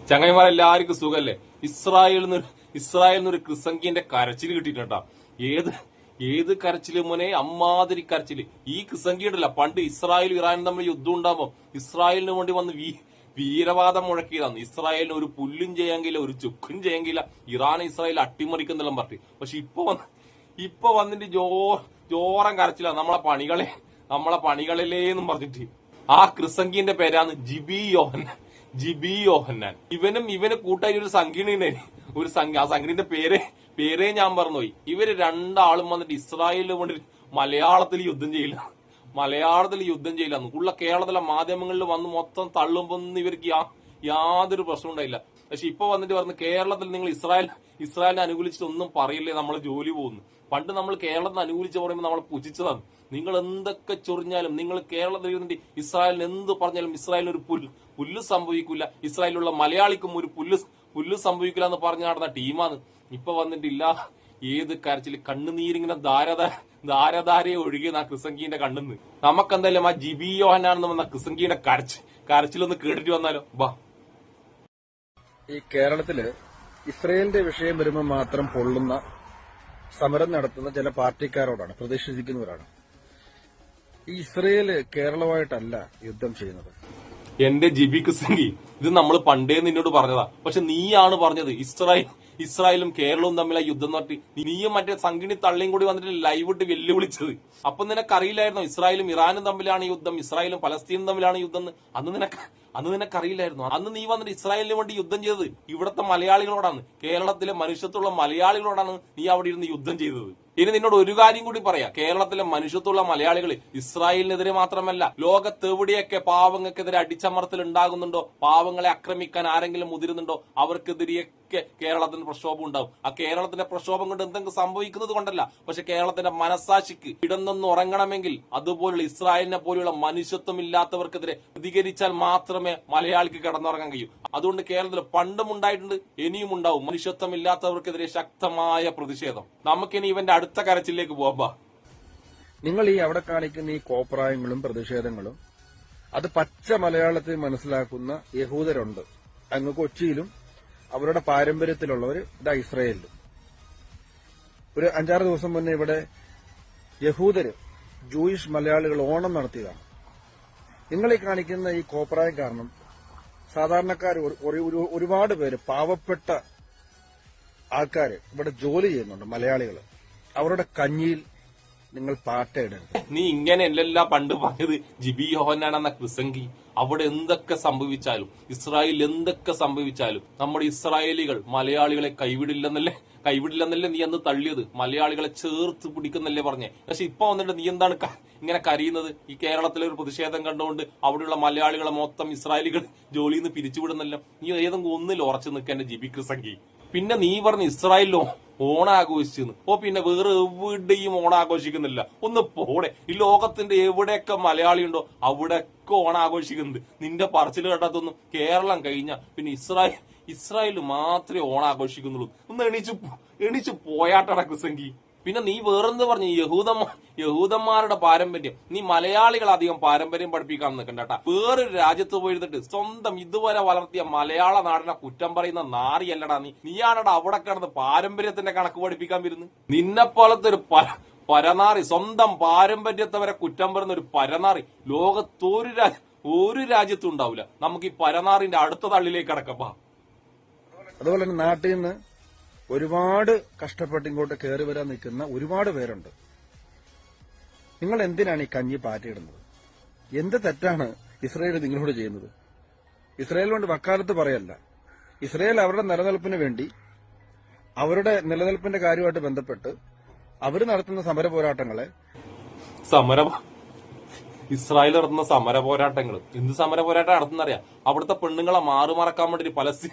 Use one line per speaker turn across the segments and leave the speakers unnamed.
ചങ്ങായിമാരെല്ലാവർക്കും സുഖല്ലേ? ഇസ്രായേലിൽ ഒരു ക്രിസംഗിന്റെ കരച്ചിൽ കിട്ടിയിട്ടുണ്ടാ. ഏത് ഏത് കരച്ചില് മോനെ, അമ്മാതിരി കരച്ചില്. ഈ ക്രിസംഗി ഉണ്ടല്ല, പണ്ട് ഇസ്രായേലും ഇറാനും തമ്മിൽ യുദ്ധം ഉണ്ടാകുമ്പോ ഇസ്രായേലിന് വേണ്ടി വന്ന് വീരവാദം മുഴക്കിയതാണ്. ഇസ്രായേലിന് ഒരു പുല്ലും ചെയ്യാങ്കില്ല, ഒരു ചുക്കും ചെയ്യാങ്കില്ല, ഇറാൻ ഇസ്രായേൽ അട്ടിമറിക്കുന്നെല്ലാം പറഞ്ഞു. പക്ഷെ ഇപ്പൊ വന്നിട്ട് ജോറം കരച്ചില്ല. നമ്മളെ പണികളിലേന്നും പറഞ്ഞിട്ട് ആ ക്രിസംഗിന്റെ പേരാണ് ജിബി യോഹന്നാൻ. ഇവന് കൂട്ടായി ഒരു സംഘടന, ആ സംഘടനയുടെ പേരേ ഞാൻ പറഞ്ഞുപോയി. ഇവര് രണ്ടാളും വന്നിട്ട് ഇസ്രായേലിന് വേണ്ടി മലയാളത്തിൽ യുദ്ധം ചെയ്യില്ല. ഉള്ള കേരളത്തിലെ മാധ്യമങ്ങളിൽ വന്ന് മൊത്തം തള്ളുമ്പോ ഇവർക്ക് യാതൊരു പ്രശ്നം ഉണ്ടായില്ല. പക്ഷെ ഇപ്പൊ വന്നിട്ട് പറഞ്ഞ് കേരളത്തിൽ നിങ്ങൾ ഇസ്രായേലിനെ അനുകൂലിച്ചിട്ട് ഒന്നും പറയില്ലേ, നമ്മൾ ജോലി പോകുന്നു. പണ്ട് നമ്മൾ കേരളത്തിന് അനുകൂലിച്ച് പറയുമ്പോൾ നമ്മളെ പുച്ഛിച്ചതാണ്. നിങ്ങൾ എന്തൊക്കെ ചൊറിഞ്ഞാലും, നിങ്ങൾ കേരളത്തിൽ ഇരുന്നിട്ട് ഇസ്രായേലിന് എന്ത് പറഞ്ഞാലും ഇസ്രായേലിന് ഒരു പുല്ല് സംഭവിക്കില്ല, ഇസ്രായേലിലുള്ള മലയാളിക്കും ഒരു പുല്ല് സംഭവിക്കില്ല എന്ന് പറഞ്ഞു നടന്ന ടീമാണ്. ഇപ്പൊ വന്നിട്ടില്ല ഏത് കരച്ചില്, കണ്ണുനീരിങ്ങനെ ധാരധാരയെ ഒഴുകിയ ആ ക്രിസംഗീന്റെ കണ്ണെന്ന്. നമുക്കെന്തായാലും ആ ജിബി യോഹന്നാണെന്ന് വന്ന ക്രിസംഗീന്റെ കരച്ചിലൊന്ന് കേട്ടിട്ട് വന്നാലോ? ബാ.
ഈ കേരളത്തില് ഇസ്രയേലിന്റെ വിഷയം വരുമ്പോൾ മാത്രം പൊള്ളുന്ന സമരം നടത്തുന്ന ചില പാർട്ടിക്കാരോടാണ്, പ്രതിഷേധിക്കുന്നവരാണ്. ഈ ഇസ്രയേല് കേരളമായിട്ടല്ല യുദ്ധം ചെയ്യുന്നത്.
എന്റെ ജിബി ക്രിസംഗി, ഇത് നമ്മൾ പണ്ടേ നിന്നോട് പറഞ്ഞതാ. പക്ഷെ നീയാണ് പറഞ്ഞത് ഇസ്രായേലും കേരളവും തമ്മിൽ ആ യുദ്ധം നടത്തി. നീയും മറ്റേ സംഘിണി തള്ളിയും കൂടി വന്നിട്ട് ലൈവ് ഇട്ട് വെല്ലുവിളിച്ചത്. അപ്പൊ നിനക്കറിയില്ലായിരുന്നോ ഇസ്രായേലും ഇറാനും തമ്മിലാണ് യുദ്ധം, ഇസ്രായേലും പലസ്തീനും തമ്മിലാണ് യുദ്ധം എന്ന്? അന്ന് നിനക്കറിയില്ലായിരുന്നു? അന്ന് നീ വന്നിട്ട് ഇസ്രായേലിന് വേണ്ടി യുദ്ധം ചെയ്തത് ഇവിടത്തെ മലയാളികളോടാണ്, കേരളത്തിലെ മനുഷ്യത്വമുള്ള മലയാളികളോടാണ് നീ അവിടെ ഇരുന്ന് യുദ്ധം ചെയ്തത്. ഇനി നിന്നോട് ഒരു കാര്യം കൂടി പറയാം. കേരളത്തിലെ മനുഷ്യത്വമുള്ള മലയാളികൾ ഇസ്രായേലിനെതിരെ മാത്രമല്ല, ലോകത്തെവിടെയൊക്കെ പാവങ്ങൾക്കെതിരെ അടിച്ചമർത്തൽ ഉണ്ടാകുന്നുണ്ടോ, പാവങ്ങളെ ആക്രമിക്കാൻ ആരെങ്കിലും മുതിരുന്നുണ്ടോ, അവർക്കെതിരെയൊക്കെ കേരളത്തിന് പ്രക്ഷോഭം ഉണ്ടാവും. ആ കേരളത്തിന്റെ പ്രക്ഷോഭം കൊണ്ട് എന്തെങ്കിലും സംഭവിക്കുന്നത് കൊണ്ടല്ല, പക്ഷെ കേരളത്തിന്റെ മനസാക്ഷിക്ക് ഇടന്നൊന്ന് ഉറങ്ങണമെങ്കിൽ അതുപോലുള്ള ഇസ്രായേലിനെ പോലെയുള്ള മനുഷ്യത്വം ഇല്ലാത്തവർക്കെതിരെ പ്രതികരിച്ചാൽ മാത്രമേ മലയാളിക്ക് കിടന്നുറങ്ങാൻ കഴിയൂ. അതുകൊണ്ട് കേരളത്തിൽ പണ്ടും ഉണ്ടായിട്ടുണ്ട്, ഇനിയും ഉണ്ടാവും മനുഷ്യത്വം ഇല്ലാത്തവർക്കെതിരെ ശക്തമായ പ്രതിഷേധം. നമുക്കിനി ഇവന്റെ അടുത്ത കരച്ചിലേക്ക് പോകാം.
നിങ്ങൾ ഈ അവിടെ കാണിക്കുന്ന ഈ കോപ്രായങ്ങളും പ്രതിഷേധങ്ങളും അത് പച്ച മലയാളത്തിൽ മനസ്സിലാക്കുന്ന യഹൂദരുണ്ട് അങ്ങ് കൊച്ചിയിലും, അവരുടെ പാരമ്പര്യത്തിലുള്ളവർ ഇതാ ഇസ്രയേലിലും. ഒരു 5-6 ദിവസം മുന്നേ ഇവിടെ യഹൂദര് ജൂയിഷ് മലയാളികൾ ഓണം നടത്തിയതാണ്. നിങ്ങൾ ഈ കാണിക്കുന്ന ഈ കോപ്രായം കാരണം സാധാരണക്കാർ ഒരുപാട് പേര്, പാവപ്പെട്ട ആൾക്കാര് ഇവിടെ ജോലി ചെയ്യുന്നുണ്ട്, മലയാളികൾ. അവരുടെ കഞ്ഞിയിൽ നിങ്ങൾ പാട്ടയിടരുത്.
നീ ഇങ്ങനെയല്ല പണ്ട് പറഞ്ഞത് ജിബി യോഹന്നാൻ എന്ന ക്രിസംഗി. അവിടെ എന്തൊക്കെ സംഭവിച്ചാലും, ഇസ്രായേലിൽ എന്തൊക്കെ സംഭവിച്ചാലും നമ്മുടെ ഇസ്രായേലികൾ മലയാളികളെ കൈവിടില്ലെന്നല്ലേ നീ അന്ന് തള്ളിയത്. മലയാളികളെ ചേർത്ത് പിടിക്കുന്നല്ലേ പറഞ്ഞേ. പക്ഷെ ഇപ്പൊ വന്നിട്ട് നീ എന്താണ് ഇങ്ങനെ കരയുന്നത്? ഈ കേരളത്തിലെ ഒരു പ്രതിഷേധം കണ്ടുകൊണ്ട് അവിടെയുള്ള മലയാളികളെ മൊത്തം ഇസ്രായേലികൾ ജോലിയിൽ നിന്ന് പിരിച്ചുവിടുന്നല്ലോ. നീ ഏതെങ്കിലും ഒന്നിൽ ഉറച്ചു നിൽക്കാൻ ജിബി ക്രിസംഗി. പിന്നെ നീ പറഞ്ഞ് ഇസ്രായേലിലോ ഓണാഘോഷിച്ചെന്ന്. പിന്നെ വേറെ എവിടെയും ഓണാഘോഷിക്കുന്നില്ല. ഒന്ന് പോടെ. ഈ ലോകത്തിന്റെ എവിടെയൊക്കെ മലയാളി ഉണ്ടോ അവിടെയൊക്കെ ഓണാഘോഷിക്കുന്നുണ്ട്. നിന്റെ പറച്ചിൽ കേട്ടാത്തൊന്നും കേരളം കഴിഞ്ഞ പിന്നെ ഇസ്രായേൽ മാത്രമേ ഓണാഘോഷിക്കുന്നുള്ളൂ. ഒന്ന് എണീച്ചു പോയാട്ടട ക്രിസംഗി. പിന്നെ നീ വേറെന്ത് പറഞ്ഞു? യഹൂദന്മാരുടെ പാരമ്പര്യം. നീ മലയാളികൾ അധികം പാരമ്പര്യം പഠിപ്പിക്കാൻ നിൽക്കണ്ടട്ടാ. വേറൊരു രാജ്യത്ത് പോയിരുന്നിട്ട് സ്വന്തം ഇതുവരെ വളർത്തിയ മലയാള നാടിനെ കുറ്റം പറയുന്ന നാറിയല്ലടാ നീയാണടാ അവിടെ കിടന്ന് പാരമ്പര്യത്തിന്റെ കണക്ക് പഠിപ്പിക്കാൻ വരുന്നു. നിന്നെ പോലത്തെ ഒരു പരനാറി, സ്വന്തം പാരമ്പര്യത്തെ വരെ കുറ്റം പറയുന്ന ഒരു പരനാറി ലോകത്തൊരു രാജ്യത്തും ഉണ്ടാവില്ല. നമുക്ക് ഈ പരനാറിന്റെ അടുത്ത തള്ളിലേക്ക് കിടക്കാം.
അതുപോലെ തന്നെ നാട്ടിൽ നിന്ന് ഒരുപാട് കഷ്ടപ്പെട്ട് ഇങ്ങോട്ട് കയറി വരാൻ നിൽക്കുന്ന ഒരുപാട് പേരുണ്ട്. നിങ്ങൾ എന്തിനാണ് ഈ കഞ്ഞി പാറ്റിയിടുന്നത്? എന്ത് തെറ്റാണ് ഇസ്രയേൽ നിങ്ങളോട് ചെയ്യുന്നത്? ഇസ്രയേൽ കൊണ്ട് വക്കാലത്ത് പറയല്ല. ഇസ്രയേൽ അവരുടെ നിലനിൽപ്പിന് വേണ്ടി, അവരുടെ നിലനിൽപ്പിന്റെ കാര്യമായിട്ട് ബന്ധപ്പെട്ട് അവർ നടത്തുന്ന സമര പോരാട്ടങ്ങളെ
ഇസ്രായേൽ നടത്തുന്ന സമര പോരാട്ടങ്ങൾ എന്ത് സമര പോരാട്ടം നടത്തുന്നറിയാം? അവിടുത്തെ പെണ്ണുങ്ങളെ മാറുമറക്കാൻ വേണ്ടി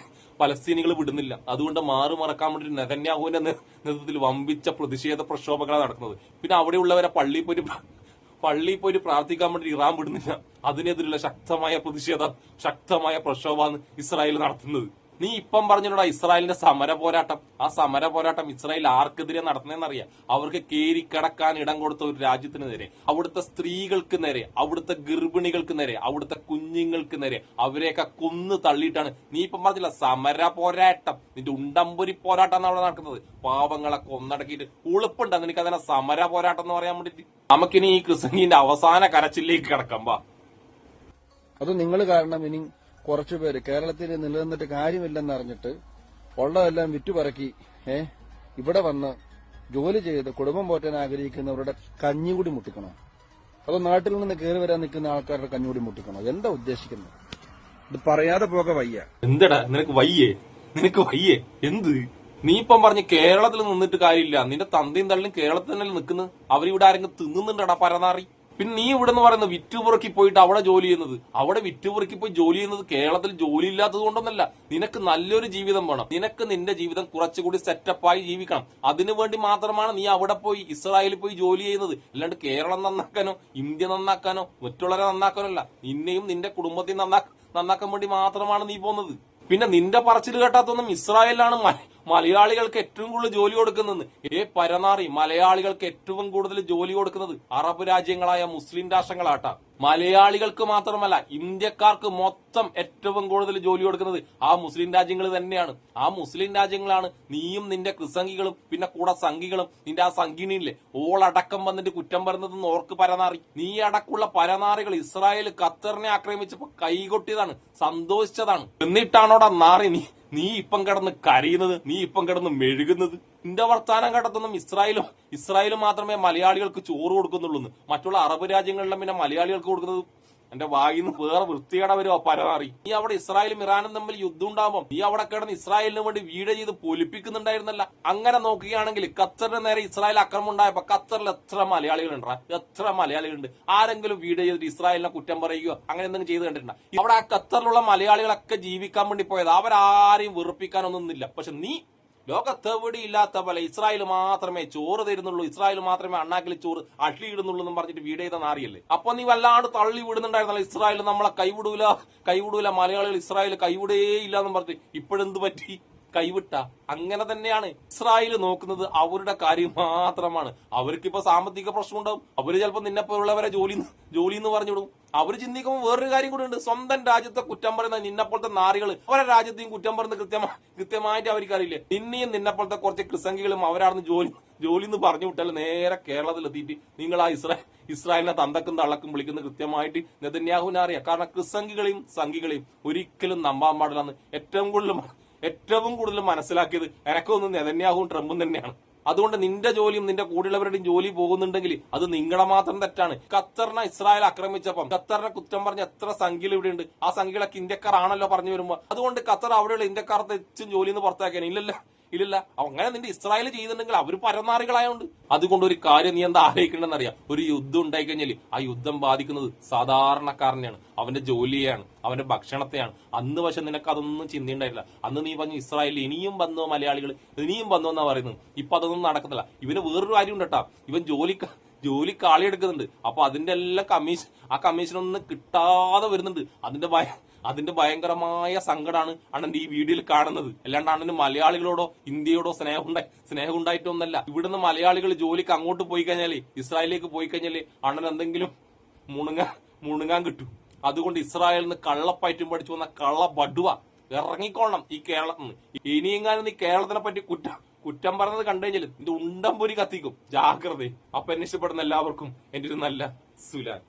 പലസ്തീനികൾ വിടുന്നില്ല. അതുകൊണ്ട് മാറുമറക്കാൻ വേണ്ടി നെതന്യാഹുവിന്റെ നേതൃത്വത്തിൽ വമ്പിച്ച പ്രതിഷേധ പ്രക്ഷോഭങ്ങളാണ് നടക്കുന്നത്. പിന്നെ അവിടെയുള്ളവരെ പള്ളിയിൽ പോയി പ്രാർത്ഥിക്കാൻ വേണ്ടി ഇറാൻ വിടുന്നില്ല. അതിനെതിരെയുള്ള ശക്തമായ പ്രക്ഷോഭമാണ് ഇസ്രായേൽ നടത്തുന്നത്. നീ ഇപ്പം പറഞ്ഞിട്ടുള്ള ഇസ്രായേലിന്റെ സമര പോരാട്ടം, ആ സമര പോരാട്ടം ഇസ്രായേൽ ആർക്കെതിരെ നടത്തുന്നതെന്നറിയാം? അവർക്ക് കേരിക്കടക്കാൻ ഇടം കൊടുത്ത ഒരു രാജ്യത്തിന് നേരെ, അവിടുത്തെ സ്ത്രീകൾക്ക് നേരെ, അവിടുത്തെ ഗർഭിണികൾക്ക് നേരെ, അവിടുത്തെ കുഞ്ഞുങ്ങൾക്ക് നേരെ അവരെയൊക്കെ കൊന്നു തള്ളിയിട്ടാണ്. നീ ഇപ്പം പറഞ്ഞില്ല സമര പോരാട്ടം, നിന്റെ ഉണ്ടമ്പൊരി പോരാട്ടം എന്നാണ് അവിടെ നടക്കുന്നത്. പാവങ്ങളെ കൊന്നടക്കിയിട്ട് ഉളുപ്പുണ്ട് നിനക്ക് അതിനെ സമര പോരാട്ടം എന്ന് പറയാൻ വേണ്ടിട്ട്. നമുക്കിനി ഈ ക്രിസംഗിന്റെ അവസാന കരച്ചിലേക്ക് കിടക്കാം. വാ,
അത് നിങ്ങൾ കാരണം ഇനി കുറച്ചുപേര് കേരളത്തിൽ നിലനിന്നിട്ട് കാര്യമില്ലെന്ന് അറിഞ്ഞിട്ട് ഉള്ളതെല്ലാം വിറ്റുപറക്കി ഇവിടെ വന്ന് ജോലി ചെയ്ത് കുടുംബം പോറ്റാൻ ആഗ്രഹിക്കുന്നവരുടെ കഞ്ഞികൂടി മുട്ടിക്കണോ? അതോ നാട്ടിൽ നിന്ന് കയറി വരാൻ നിൽക്കുന്ന ആൾക്കാരുടെ കഞ്ഞികൂടി മുട്ടിക്കണോ? എന്താ ഉദ്ദേശിക്കുന്നത്? ഇത് പറയാതെ പോക വയ്യ.
എന്തടാ നിനക്ക് വയ്യേ? നിനക്ക് വയ്യേ? എന്ത് നീ ഇപ്പം പറഞ്ഞ് കേരളത്തിൽ നിന്നിട്ട് കാര്യമില്ല, നിന്റെ തന്തയും തള്ളിയും കേരളത്തിൽ തന്നെ നിൽക്കുന്നത്. അവരിവിടെ ആരെങ്കിലും തിന്നുന്നുണ്ടടാ പരനാറി? പിന്നെ നീ ഇവിടെ നിന്ന് പറയുന്നത് വിറ്റുപുറക്കി പോയിട്ട് അവിടെ ജോലി ചെയ്യുന്നത്, അവിടെ വിറ്റുപുറക്കി പോയി ജോലി ചെയ്യുന്നത് കേരളത്തിൽ ജോലി ഇല്ലാത്തത് കൊണ്ടൊന്നല്ല. നിനക്ക് നല്ലൊരു ജീവിതം വേണം, നിനക്ക് നിന്റെ ജീവിതം കുറച്ചുകൂടി സെറ്റപ്പായി ജീവിക്കണം. അതിനു വേണ്ടി മാത്രമാണ് നീ അവിടെ പോയി ഇസ്രായേലിൽ പോയി ജോലി ചെയ്യുന്നത്. അല്ലാണ്ട് കേരളം നന്നാക്കാനോ ഇന്ത്യ നന്നാക്കാനോ മറ്റുള്ളവരെ നന്നാക്കാനോ അല്ല. നിന്നെയും നിന്റെ കുടുംബത്തെ നന്നാക്കാൻ വേണ്ടി മാത്രമാണ് നീ പോകുന്നത്. പിന്നെ നിന്റെ പറച്ചിൽ കേട്ടാത്തൊന്നും ഇസ്രായേലിലാണ് മലയാളികൾക്ക് ഏറ്റവും കൂടുതൽ ജോലി കൊടുക്കുന്നത്. പരനാറി, മലയാളികൾക്ക് ഏറ്റവും കൂടുതൽ ജോലി കൊടുക്കുന്നത് അറബ് രാജ്യങ്ങളായ മുസ്ലിം രാഷ്ട്രങ്ങളാട്ടാ. മലയാളികൾക്ക് മാത്രമല്ല ഇന്ത്യക്കാർക്ക് മൊത്തം ഏറ്റവും കൂടുതൽ ജോലി കൊടുക്കുന്നത് ആ മുസ്ലിം രാജ്യങ്ങൾ തന്നെയാണ്. ആ മുസ്ലിം രാജ്യങ്ങളാണ് നീയും നിന്റെ ക്രിസംഗികളും പിന്നെ കൂടെ സംഘികളും നിന്റെ ആ സംഘിണിയില്ലേ ഓളടക്കം വന്നിട്ട് കുറ്റം പറയുന്നത് ഓർക്ക് പരനാറി. നീ അടക്കമുള്ള പരനാറികൾ ഇസ്രായേൽ ഖത്തറിനെ ആക്രമിച്ചപ്പോ കൈകൊട്ടിയതാണ്, സന്തോഷിച്ചതാണ്. എന്നിട്ടാണോടാ നാറി നീ ഇപ്പം കിടന്ന് കരയുന്നത്, നീ ഇപ്പം കിടന്ന് മെഴുകുന്നത്? നിന്റെ വർത്താനം കേട്ടതൊന്നും ഇസ്രായേലും മാത്രമേ മലയാളികൾക്ക് ചോറ് കൊടുക്കുന്നുള്ളൂ. മറ്റുള്ള അറബ് രാജ്യങ്ങളിലും പിന്നെ മലയാളികൾക്ക് കൊടുക്കുന്നത് എന്റെ വായിന്ന് വേറെ വൃത്തികേട വരുമോ പരമാറി? നീ അവിടെ ഇസ്രായേലും ഇറാനും തമ്മിൽ യുദ്ധം ഉണ്ടാവുമ്പോൾ നീ അവിടെ കിടന്ന് ഇസ്രായേലിന് വേണ്ടി വീഡിയോ ചെയ്ത് പൊലിപ്പിക്കുന്നുണ്ടായിരുന്നല്ല. അങ്ങനെ നോക്കുകയാണെങ്കിൽ ഖത്തറിന് നേരെ ഇസ്രായേൽ ആക്രമണം ഉണ്ടായപ്പോ ഖത്തറിൽ എത്ര മലയാളികളുണ്ടാ? എത്ര മലയാളികളുണ്ട്? ആരെങ്കിലും വീഡിയോ ചെയ്തിട്ട് ഇസ്രായേലിനെ കുറ്റം പറയുകയോ അങ്ങനെ എന്തെങ്കിലും ചെയ്ത് കണ്ടിട്ടുണ്ടോ? അവിടെ ആ ഖത്തറിലുള്ള മലയാളികളൊക്കെ ജീവിക്കാൻ വേണ്ടി പോയത്, അവരാരെയും വെറുപ്പിക്കാനൊന്നുമില്ല. പക്ഷെ നീ ലോകത്തെവിടെ ഇല്ലാത്ത പോലെ ഇസ്രായേൽ മാത്രമേ ചോറ് തരുന്നുള്ളൂ, ഇസ്രായേൽ മാത്രമേ അണ്ണാക്കിൽ ചോറ് അട്ടിയിടുന്നുള്ളൂ എന്നും പറഞ്ഞിട്ട് വീഡിയോ ചെയ്ത നാറിയല്ലേ? അപ്പൊ നീ വല്ലാണ്ട് തള്ളി വിടുന്നുണ്ടായിരുന്നല്ലോ ഇസ്രായേൽ നമ്മളെ കൈവിടൂല മലയാളികൾ ഇസ്രായേൽ കൈവിടേ ഇല്ല എന്നും പറഞ്ഞിട്ട്. ഇപ്പോഴെന്ത് പറ്റി? കൈവിട്ട? അങ്ങനെ തന്നെയാണ് ഇസ്രായേൽ നോക്കുന്നത്, അവരുടെ കാര്യം മാത്രമാണ്. അവർക്കിപ്പോ സാമ്പത്തിക പ്രശ്നം ഉണ്ടാവും, അവര് ചിലപ്പോ നിന്നെപ്പോലുള്ളവരെ ജോലി എന്ന് പറഞ്ഞുവിടും. അവര് ചിന്തിക്കുമ്പോൾ വേറൊരു കാര്യം കൂടി ഉണ്ട്. സ്വന്തം രാജ്യത്തെ കുറ്റം പറയുന്ന നിന്നെപ്പോലത്തെ നാറികൾ അവരുടെ രാജ്യത്തെയും കുറ്റം പറയുന്നത് കൃത്യമായിട്ട് അവർക്കറിയില്ലേ? നിന്നെയും നിന്നെപ്പോലത്തെ കുറച്ച് ക്രിസംഗികളും അവരാണെന്ന് ജോലി എന്ന് പറഞ്ഞു വിട്ടാൽ നേരെ കേരളത്തിലെത്തിയിട്ട് നിങ്ങൾ ആ ഇസ്രായേലിനെ തന്തക്കും തള്ളക്കും വിളിക്കുന്നത് കൃത്യമായിട്ട് നെതന്യാഹുവിനെ അറിയാം. കാരണം ക്രിസംഗികളെയും സംഘികളെയും ഒരിക്കലും നമ്പാൻ പാടില്ലെന്ന് ഏറ്റവും കൂടുതൽ മനസ്സിലാക്കിയത് എനക്കൊന്നും നെതന്യാഹുവും ട്രംപും തന്നെയാണ്. അതുകൊണ്ട് നിന്റെ ജോലിയും നിന്റെ കൂടെയുള്ളവരുടെയും ജോലി പോകുന്നുണ്ടെങ്കിൽ അത് നിങ്ങളെ മാത്രം തെറ്റാണ്. ഖത്തറിനെ ഇസ്രായേൽ ആക്രമിച്ചപ്പം ഖത്തറിനെ കുറ്റം പറഞ്ഞ എത്ര സംഖ്യകൾ ഇവിടെയുണ്ട്? ആ സംഖ്യകളൊക്കെ ഇന്ത്യക്കാർ ആണല്ലോ പറഞ്ഞു വരുമ്പോ. അതുകൊണ്ട് ഖത്തർ അവിടെയുള്ള ഇന്ത്യക്കാർ തെച്ചും ജോലിയിൽ നിന്ന് പുറത്താക്കാൻ ഇല്ലല്ല. അങ്ങനെ നിന്റെ ഇസ്രായേൽ ചെയ്തിട്ടുണ്ടെങ്കിൽ അവർ പരനാറികളായോണ്ട്. അതുകൊണ്ട് ഒരു കാര്യം നീ എന്താ ആലോചിക്കണ്ടെന്നറിയാം? ഒരു യുദ്ധം ഉണ്ടായി കഴിഞ്ഞാൽ ആ യുദ്ധം ബാധിക്കുന്നത് സാധാരണക്കാരനെയാണ്, അവന്റെ ജോലിയെയാണ്, അവന്റെ ഭക്ഷണത്തെയാണ്. അന്ന് പക്ഷെ നിനക്ക് അതൊന്നും ചിന്തയുണ്ടായില്ല. അന്ന് നീ പറഞ്ഞു ഇസ്രായേലിൽ ഇനിയും വന്നോ മലയാളികൾ, ഇനിയും വന്നോ എന്നാ പറയുന്നത്. ഇപ്പൊ അതൊന്നും നടക്കുന്നില്ല. ഇവന് വേറൊരു കാര്യം ഉണ്ട് കേട്ടാ, ഇവൻ ജോലി കാളിയെടുക്കുന്നുണ്ട്. അപ്പൊ അതിന്റെ എല്ലാ ആ കമ്മീഷനൊന്നും കിട്ടാതെ വരുന്നുണ്ട്. അതിന്റെ ഭയങ്കരമായ സങ്കടമാണ് അണ്ണന്റെ ഈ വീഡിയോയിൽ കാണുന്നത്. അല്ലാണ്ട് അണ്ണന് മലയാളികളോടോ ഇന്ത്യയോടോ സ്നേഹം ഉണ്ടായിട്ടൊന്നല്ല. ഇവിടുന്ന് മലയാളികൾ ജോലിക്ക് അങ്ങോട്ട് പോയി കഴിഞ്ഞാല്, ഇസ്രായേലിലേക്ക് പോയി കഴിഞ്ഞാല് അണ്ണൻ എന്തെങ്കിലും മുണുങ്ങാൻ കിട്ടും. അതുകൊണ്ട് ഇസ്രായേലിൽ നിന്ന് കള്ളപ്പയറ്റും പഠിച്ചു വന്ന കള്ള ബഡുവ ഇറങ്ങിക്കോളണം ഈ കേരളത്തിൽ നിന്ന്. ഇനിയെങ്ങാനും നീ കേരളത്തിനെ പറ്റി കുറ്റം പറഞ്ഞത് കണ്ടു കഴിഞ്ഞാൽ നിന്റെ ഉണ്ടംപൊരി കത്തിക്കും. ജാഗ്രത. അപ്പൊ എന്നെ ഇഷ്ടപ്പെടുന്ന എല്ലാവർക്കും എന്റെ ഒരു നല്ല സുലാൻ.